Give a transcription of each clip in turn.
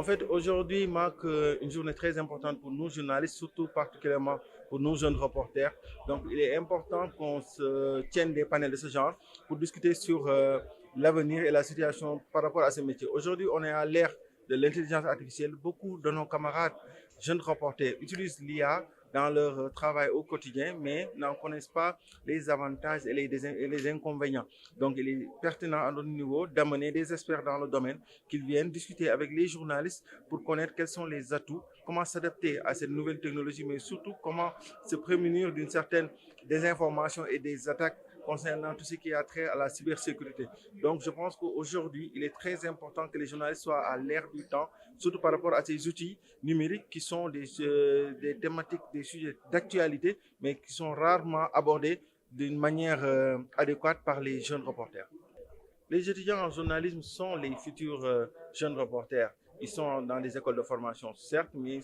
fait, aujourd'hui marque une journée très importante pour nous, journalistes, surtout particulièrement pour nous, jeunes reporters. Donc, il est important qu'on se tienne des panels de ce genre pour discuter sur l'avenir et la situation par rapport à ce métier. Aujourd'hui, on est à l'ère de l'intelligence artificielle. Beaucoup de nos camarades jeunes reporters utilisent l'IA dans leur travail au quotidien, mais n'en connaissent pas les avantages et les inconvénients. Donc, il est pertinent à notre niveau d'amener des experts dans le domaine qu'ils viennent discuter avec les journalistes pour connaître quels sont les atouts, comment s'adapter à cette nouvelle technologie, mais surtout comment se prémunir d'une certaine désinformation et des attaques concernant tout ce qui a trait à la cybersécurité. Donc, je pense qu'aujourd'hui, il est très important que les journalistes soient à l'ère du temps, surtout par rapport à ces outils numériques qui sont des thématiques, des sujets d'actualité, mais qui sont rarement abordés d'une manière adéquate par les jeunes reporters. Les étudiants en journalisme sont les futurs jeunes reporters. Ils sont dans des écoles de formation, certes, mais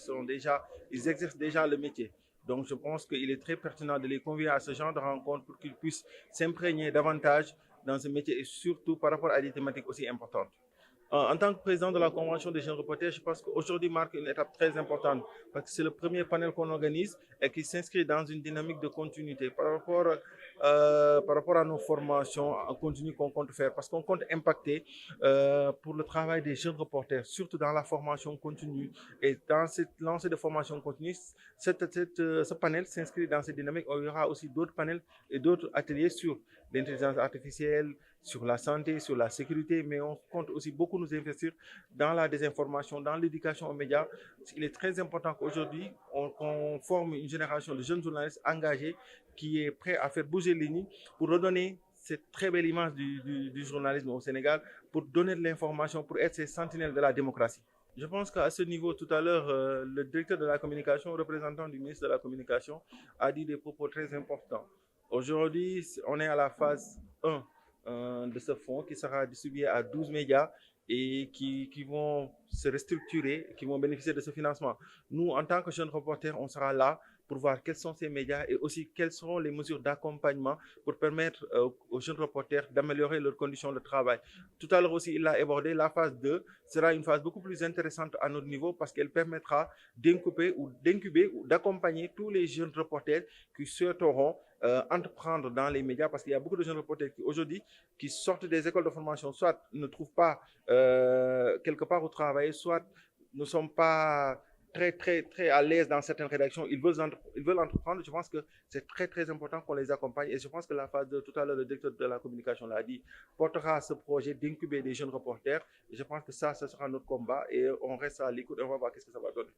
ils exercent déjà le métier. Donc, je pense qu'il est très pertinent de les convier à ce genre de rencontre pour qu'ils puissent s'imprégner davantage dans ce métier et surtout par rapport à des thématiques aussi importantes. En tant que président de la Convention des jeunes reporters, je pense qu'aujourd'hui marque une étape très importante parce que c'est le premier panel qu'on organise et qui s'inscrit dans une dynamique de continuité par rapport à nos formations en continu qu'on compte faire parce qu'on compte impacter pour le travail des jeunes reporters, surtout dans la formation continue. Et dans cette lancée de formation continue, ce panel s'inscrit dans cette dynamique. Il y aura aussi d'autres panels et d'autres ateliers sur l'intelligence artificielle, sur la santé, sur la sécurité, mais on compte aussi beaucoup nous investir dans la désinformation, dans l'éducation aux médias. Il est très important qu'aujourd'hui, on forme une génération de jeunes journalistes engagés qui est prêt à faire bouger les lignes pour redonner cette très belle image du journalisme au Sénégal, pour donner de l'information, pour être ces sentinelles de la démocratie. Je pense qu'à ce niveau, tout à l'heure, le directeur de la communication, représentant du ministre de la Communication, a dit des propos très importants. Aujourd'hui, on est à la phase 1 de ce fonds qui sera distribué à 12 médias et qui vont se restructurer, qui vont bénéficier de ce financement. Nous, en tant que jeunes reporters, on sera là pour voir quels sont ces médias et aussi quelles seront les mesures d'accompagnement pour permettre aux jeunes reporters d'améliorer leurs conditions de travail. Tout à l'heure aussi, il a abordé la phase 2, sera une phase beaucoup plus intéressante à notre niveau parce qu'elle permettra d'incuber ou d'accompagner tous les jeunes reporters qui souhaiteront entreprendre dans les médias parce qu'il y a beaucoup de jeunes reporters qui aujourd'hui qui sortent des écoles de formation, soit ne trouvent pas quelque part où travailler, soit ne sont pas très à l'aise dans certaines rédactions, ils veulent entreprendre. Je pense que c'est très important qu'on les accompagne et je pense que la phase de tout à l'heure, le directeur de la communication l'a dit, portera ce projet d'incuber des jeunes reporters et je pense que ça sera notre combat et on reste à l'écoute et on va voir qu'est-ce que ça va donner.